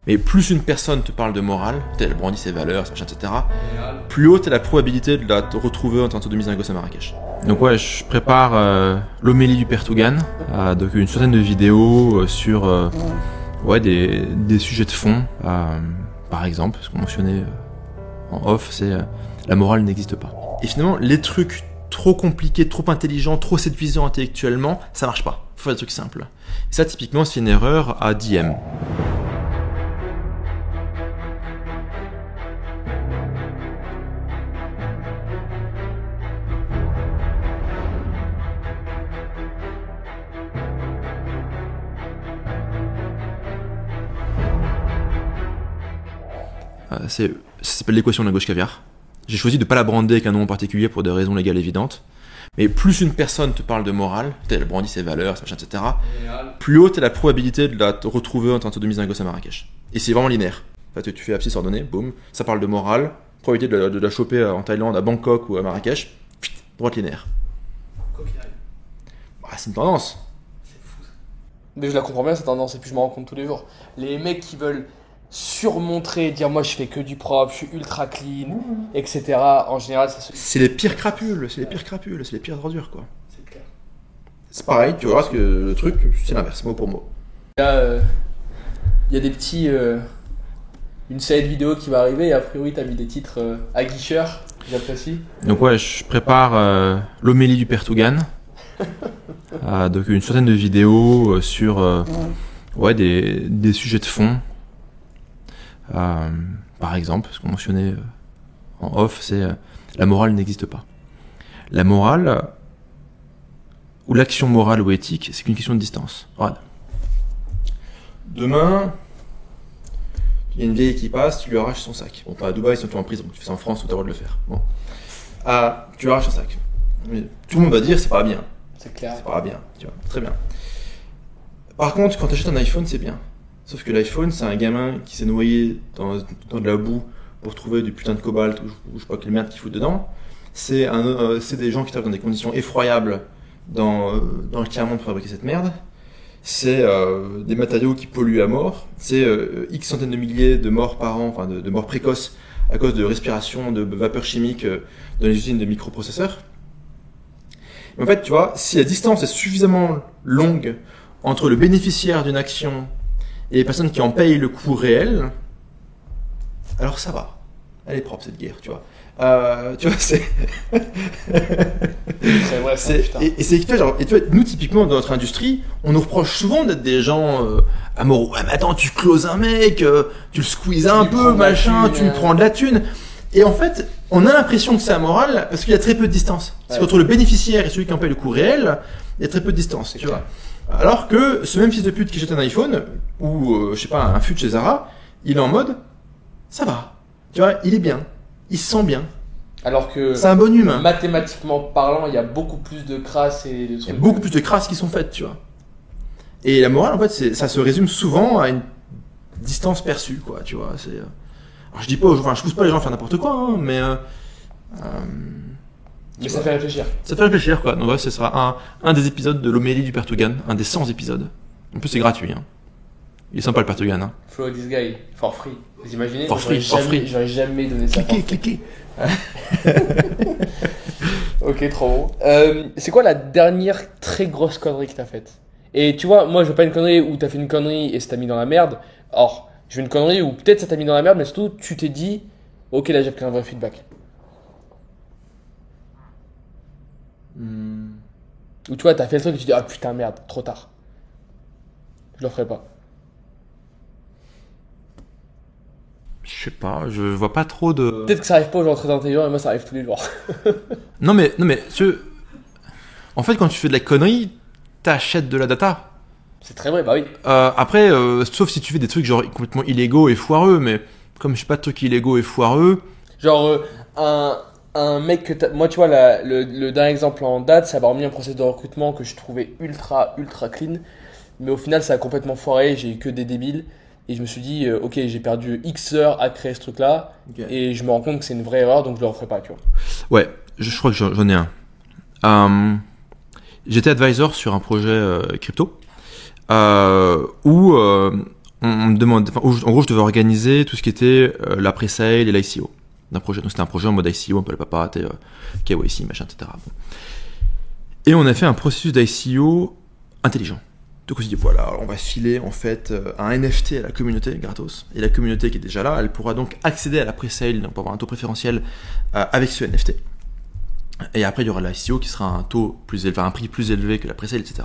Mais plus une personne te parle de morale, elle brandit ses valeurs, etc., plus haute est la probabilité de la retrouver en train de sodomiser un gosse à Marrakech. Donc ouais, je prépare l'homélie du Père Tougan, donc une centaine de vidéos sur des sujets de fond. Par exemple, ce qu'on mentionnait en off, c'est la morale n'existe pas. Et finalement, les trucs trop compliqués, trop intelligents, trop séduisants intellectuellement, ça marche pas. Faut faire des trucs simples. Et ça, typiquement, c'est une erreur à DM. Ça s'appelle l'équation de la gauche caviar. J'ai choisi de ne pas la brander avec un nom en particulier pour des raisons légales évidentes. Mais plus une personne te parle de morale, elle brandit ses valeurs, etc., plus haute est la probabilité de la retrouver en train de sodomiser un gosse à Marrakech. Et c'est vraiment linéaire. En fait, tu fais abscisse ordonnée, boum, ça parle de morale, probabilité de la choper en Thaïlande, à Bangkok ou à Marrakech, droite linéaire. C'est une tendance. C'est fou. Mais je la comprends bien cette tendance, et puis je m'en rends compte tous les jours. Les mecs qui veulent surmontrer, dire moi je fais que du propre, je suis ultra clean, etc. En général, ça se... C'est les pires crapules, c'est les pires ordures, quoi. C'est clair. C'est pareil, tu verras que le truc, c'est l'inverse, mot pour mot. Là, y a des petits... une série de vidéos qui va arriver, et a priori t'as mis des titres aguicheurs, j'apprécie. Donc ouais, je prépare l'homélie du Père Tougan, donc une centaine de vidéos sur des sujets de fond. Par exemple, ce qu'on mentionnait en off, c'est la morale n'existe pas. La morale, ou l'action morale ou éthique, c'est qu'une question de distance. Regarde. Demain, il y a une vieille qui passe, tu lui arraches son sac. Bon, pas à Dubaï, sinon tu es en prison. Tu fais ça en France où tu as le droit de le faire. Bon. Tu lui arraches un sac. Mais tout le monde va dire c'est pas bien. C'est clair. C'est pas bien, tu vois. Très bien. Par contre, quand tu achètes un iPhone, c'est bien. Sauf que l'iPhone, c'est un gamin qui s'est noyé dans de la boue pour trouver du putain de cobalt ou je sais pas quelle merde qu'il fout dedans. C'est des gens qui travaillent dans des conditions effroyables dans le tiers-monde pour fabriquer cette merde. C'est des matériaux qui polluent à mort. C'est X centaines de milliers de morts par an, enfin de morts précoces à cause de respiration, de vapeurs chimiques dans les usines de microprocesseurs. Mais en fait, tu vois, si la distance est suffisamment longue entre le bénéficiaire d'une action et les personnes qui en payent le coût réel, alors ça va. Elle est propre cette guerre, tu vois. Tu vois, c'est. C'est vrai, ça, putain. Et c'est tu vois, nous typiquement dans notre industrie, on nous reproche souvent d'être des gens amoureux. Ouais, mais attends, tu closes un mec, tu le squeezes un peu, machin, tu lui prends de la thune. Et en fait, on a l'impression que c'est amoral parce qu'il y a très peu de distance. C'est qu'entre le bénéficiaire et celui qui en paye le coût réel, il y a très peu de distance, tu vois. Alors que ce même fils de pute qui jette un iPhone, ou je sais pas, un fut chez Zara, il est en mode, ça va. Tu vois, il est bien. Il se sent bien. Alors que c'est un bon humain. Mathématiquement parlant, il y a beaucoup plus de crasses et de trucs. Il y a beaucoup plus de crasses qui sont faites, tu vois. Et la morale, en fait, ça se résume souvent à une distance perçue, quoi, tu vois. Alors je dis pas, je pousse pas les gens à faire n'importe quoi, hein, mais ça fait réfléchir. Ça fait réfléchir, quoi. Donc ouais, ce sera un des épisodes de l'homélie du Père Tougan, un des 100 épisodes. En plus, c'est gratuit, hein. Il est sympa le Père Tougan, hein. Follow this guy, for free. Vous imaginez? For free. J'aurais jamais donné ça. Cliquez. Ok, trop bon. C'est quoi la dernière très grosse connerie que t'as faite? Et tu vois, moi je veux pas une connerie où t'as fait une connerie et ça t'a mis dans la merde. Or, je veux une connerie où peut-être ça t'a mis dans la merde, mais surtout tu t'es dit, ok, là j'ai pris un vrai feedback. Ou tu vois, t'as fait le truc et tu te dis, ah putain, merde, trop tard. Je le ferai pas. Je sais pas, je vois pas trop de. Peut-être que ça arrive pas aux gens très intelligents, et moi ça arrive tous les jours. Non mais en fait, quand tu fais de la connerie, t'achètes de la data. C'est très vrai, bah oui. Après, sauf si tu fais des trucs genre complètement illégaux et foireux, mais comme je sais pas de trucs illégaux et foireux. Genre un mec que moi tu vois le dernier exemple en date, ça m'a remis un process de recrutement que je trouvais ultra clean, mais au final ça a complètement foiré, j'ai eu que des débiles. Et je me suis dit, ok, j'ai perdu X heures à créer ce truc-là, okay. Et je me rends compte que c'est une vraie erreur, donc je le referai pas, tu vois. Ouais, je crois que j'en ai un. J'étais advisor sur un projet crypto, où on on me demande, en gros, je devais organiser tout ce qui était la pre-sale et l'ICO d'un projet. Donc c'était un projet en mode ICO, un peu le papa, KYC, machin, etc. Bon. Et on a fait un processus d'ICO intelligent. Donc on s'est dit, voilà, on va filer en fait un NFT à la communauté gratos. Et la communauté qui est déjà là, elle pourra donc accéder à la pre-sale pour avoir un taux préférentiel avec ce NFT. Et après, il y aura l'ICO qui sera un taux plus élevé, un prix plus élevé que la pre-sale, etc.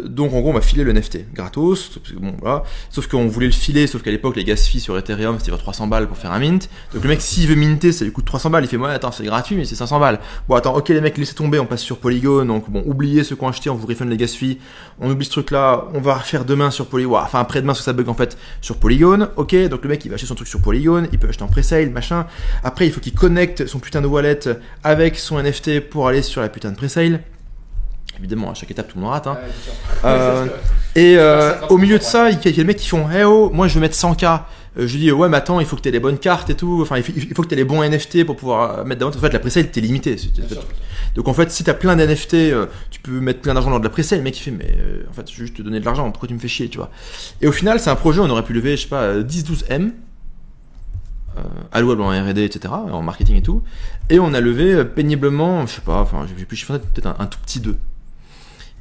Donc, en gros, on va filer le NFT gratos. Bon, voilà. Sauf qu'on voulait le filer, sauf qu'à l'époque, les gas fees sur Ethereum, c'était 300 balles pour faire un mint. Donc, le mec, s'il veut minter, ça lui coûte 300 balles. Il fait, ouais, attends, c'est gratuit, mais c'est 500 balles. Bon, attends, ok, les mecs, laissez tomber, on passe sur Polygon. Donc, bon, oubliez ceux qui ont acheté, on vous refund les gas fees. On oublie ce truc-là, on va refaire demain sur Polygon. Enfin, après-demain, parce que ça bug en fait sur Polygon. Ok, donc le mec, il va acheter son truc sur Polygon, il peut acheter en pre-sale, machin. Après, il faut qu'il connecte son putain de wallet avec son NFT pour aller sur la putain de pre-sale. Évidemment, à chaque étape, tout le monde rate. Hein. Au milieu de ça, il y a des mecs qui font hey oh, moi je veux mettre 100K. Je dis ouais, mais attends, il faut que tu aies les bonnes cartes et tout. Enfin, il faut que tu aies les bons NFT pour pouvoir mettre davantage. En fait, la pre-sale, t'es limité. Donc en fait, si tu as plein d'NFT, tu peux mettre plein d'argent dans de la pre-sale. Le mec, il fait mais en fait, je veux juste te donner de l'argent. Pourquoi tu me fais chier, tu vois. Et au final, c'est un projet, on aurait pu lever, je sais pas, 10-12 M. Allouable en R&D, etc., en marketing et tout, et on a levé péniblement, je sais pas, enfin, j'ai plus chiffré, peut-être un tout petit 2.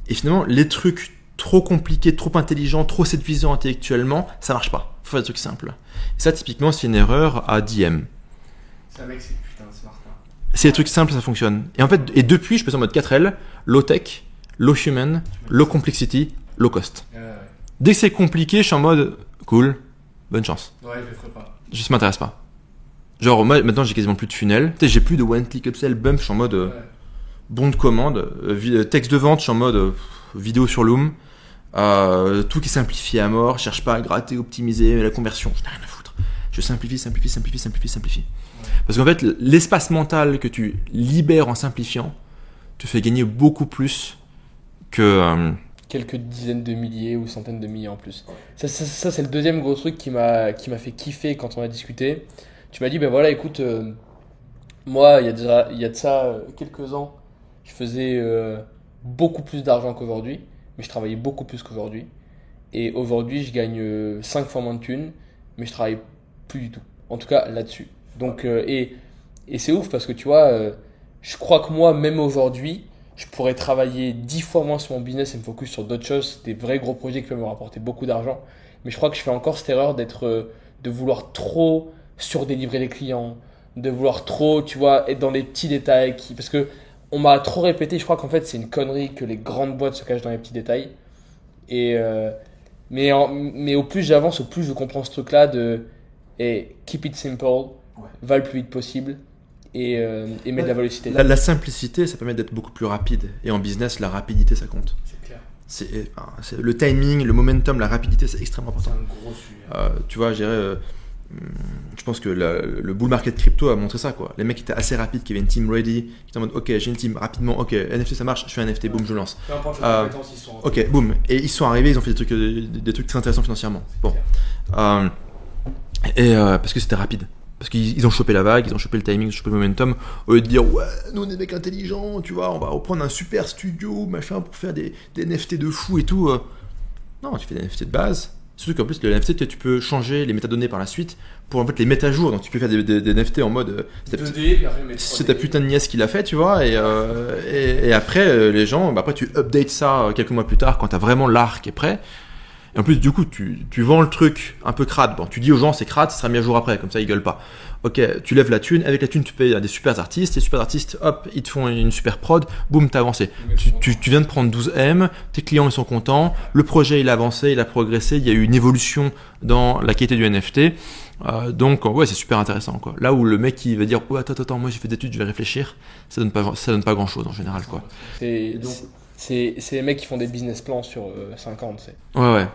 Et finalement, les trucs trop compliqués, trop intelligents, trop séduisants intellectuellement, ça marche pas. Faut faire des trucs simples. Et ça, typiquement, c'est une erreur à 10M. C'est un mec, c'est putain de smart. Hein. C'est des trucs simples, ça fonctionne. Et en fait, et depuis, je passe en mode 4L, low tech, low human, low complexity, low cost. Dès que c'est compliqué, je suis en mode cool, bonne chance. Ouais, je le ferai pas. Ça m'intéresse pas. Genre, moi, maintenant, j'ai quasiment plus de funnel. Tu sais, j'ai plus de one-click upsell bump. Je suis en mode bon de commande. Texte de vente, je suis en mode vidéo sur Loom. Tout qui est simplifié à mort. Cherche pas à gratter, optimiser la conversion. Je n'ai rien à foutre. Je simplifie. Ouais. Parce qu'en fait, l'espace mental que tu libères en simplifiant te fait gagner beaucoup plus que... quelques dizaines de milliers ou centaines de milliers en plus. Ça c'est le deuxième gros truc qui m'a fait kiffer quand on a discuté. Tu m'as dit, ben voilà, écoute, moi, il y a de ça quelques ans, je faisais beaucoup plus d'argent qu'aujourd'hui, mais je travaillais beaucoup plus qu'aujourd'hui. Et aujourd'hui, je gagne 5 fois moins de thunes, mais je travaille plus du tout. En tout cas, là-dessus. Donc, et c'est ouf parce que tu vois, je crois que moi, même aujourd'hui, je pourrais travailler 10 fois moins sur mon business et me focus sur d'autres choses, des vrais gros projets qui peuvent me rapporter beaucoup d'argent. Mais je crois que je fais encore cette erreur de vouloir trop surdélivrer les clients, de vouloir trop, tu vois, être dans les petits détails. Parce que on m'a trop répété, je crois qu'en fait c'est une connerie que les grandes boîtes se cachent dans les petits détails. Mais au plus j'avance, au plus je comprends ce truc-là keep it simple, va le plus vite possible. Et mettre de la vélocité. La simplicité, ça permet d'être beaucoup plus rapide. Et en business, la rapidité, ça compte. C'est clair. C'est le timing, le momentum, la rapidité, c'est extrêmement important. C'est un gros sujet. Tu vois, je pense que le bull market crypto a montré ça, quoi. Les mecs étaient assez rapides, qui avaient une team ready, qui étaient en mode ok, j'ai une team rapidement, ok, NFT ça marche, je fais un NFT, boum, je lance. Peu importe les compétences, ils sont. Ok, boum. Et ils sont arrivés, ils ont fait des trucs très intéressants financièrement. Bon. Parce que c'était rapide. Parce qu'ils ont chopé la vague, ils ont chopé le timing, ils ont chopé le momentum. Au lieu de dire, ouais, nous on est des mecs intelligents, tu vois, on va reprendre un super studio, machin, pour faire des NFT de fou et tout. Non, tu fais des NFT de base. Surtout qu'en plus, le NFT, tu peux changer les métadonnées par la suite pour en fait les mettre à jour. Donc tu peux faire des NFT en mode. C'est ta putain de nièce qui l'a fait, tu vois. Et après, les gens, après tu updates ça quelques mois plus tard quand t'as vraiment l'art qui est prêt. Et en plus, du coup, tu vends le truc un peu crade. Bon, tu dis aux gens, c'est crade, ça sera mis à jour après, comme ça, ils gueulent pas. Ok, tu lèves la thune. Avec la thune, tu payes à des super artistes. Les super artistes, hop, ils te font une super prod. Boum, t'as avancé. Tu viens de prendre 12 M. Tes clients, ils sont contents. Le projet, il a avancé, il a progressé. Il y a eu une évolution dans la qualité du NFT. Donc, ouais, c'est super intéressant, quoi. Là où le mec, il va dire, ouais, attends, moi, j'ai fait des études, je vais réfléchir. Ça donne pas grand chose, en général, quoi. C'est les mecs qui font des business plans sur 5 ans, tu sais. Ouais.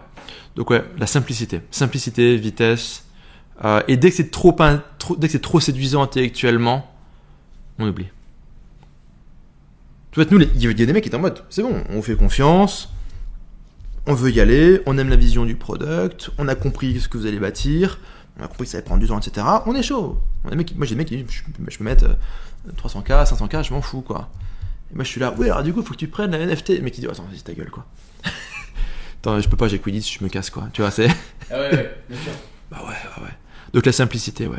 Donc ouais, la simplicité. Simplicité, vitesse. Et dès que c'est trop séduisant intellectuellement, on oublie. Tu vois, nous, il y a des mecs qui étaient en mode, c'est bon, on fait confiance, on veut y aller, on aime la vision du product, on a compris ce que vous allez bâtir, on a compris que ça allait prendre du temps, etc. On est chaud. Moi, j'ai des mecs qui disent, je peux mettre 300K, 500K, je m'en fous, quoi. Et moi je suis là, ouais, alors du coup faut que tu prennes la NFT. Le mec il dit, attends, vas-y ta gueule, quoi. Attends, je peux pas, j'ai Quidditch, je me casse quoi. Tu vois, c'est. Ah ouais, bien sûr. Bah ouais. Donc la simplicité, ouais.